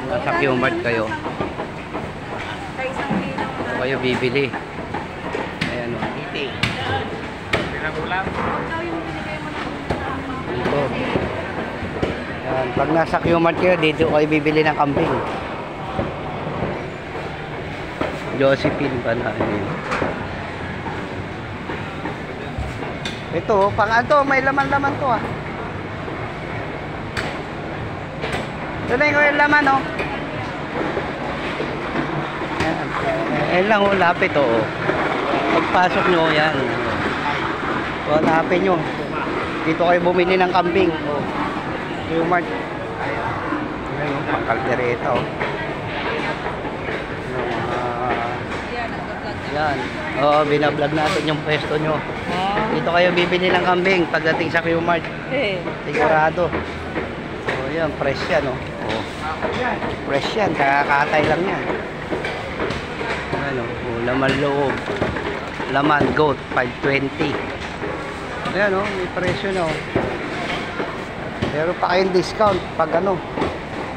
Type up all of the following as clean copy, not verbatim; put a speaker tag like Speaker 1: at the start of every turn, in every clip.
Speaker 1: Nasa Q-Mart kayo. Ito kayo bibili. Ayan o. Dito. Ayan. Pag nasa Q-Mart kayo, dito kayo bibili ng kambing. Josephine pala. Ito, pang ato, may laman-laman to ah. Ito na yung laman oh. Ayan. Ayan lang oh, lapit oh. Pagpasok nyo yan. So, hanapin nyo. Dito kayo bumili ng kambing. Oh. Q-Mart. Ayan oh, pangkaldereta oh. Yan. Oo, binablog natin yung pwesto nyo. Dito kayo bibili ng kambing pagdating sa Q-Mart. Sigurado. O yan, fresh yan o. Fresh yan, kakatay lang yan. Ano, laman loob. Laman goat, 520. Ayan o, may presyo na o. Pero pa kayong discount pag ano.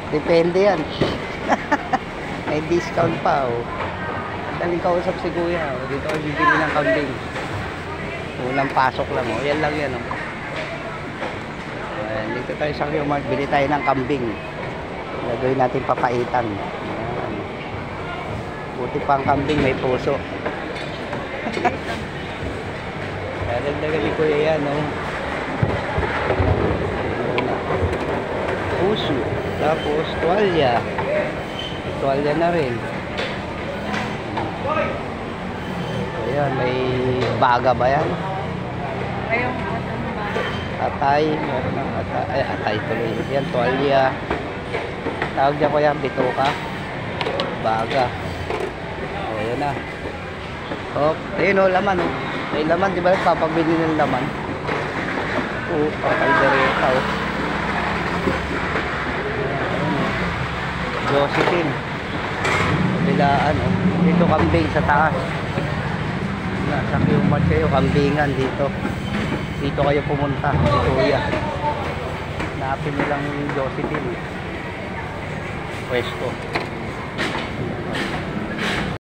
Speaker 1: Depende yan. May discount pa o. Daling kausap si kuya. Dito ay bibili ng kambing. Unang pasok lang. O. Yan lang yan. O. Ayan, dito tayo sa Q-Mart. Bili tayo ng kambing. Gagawin natin papaitan. Ayan. Buti pa ang kambing may puso. Kaya dagdagan ni kuya yan. O. Puso. Tapos tuwalya. Tuwalya na rin. Ayan, may baga ba yan? Atay, meron ng atay. Ay, atay tuloy. Yan, tuwalya. Tawag niya ko yan, bituka. Baga. O, yan na. O, ayun o, laman o. May laman, di ba? Papabili ng laman. O, pakaldereta o. Josephine. Bilaan o. Dito kambing sa taas. Nasa Q-Mart kayo, kambingan dito. Dito kayo pumunta, kuya. Hanapin nilang Josephine. Pwesto.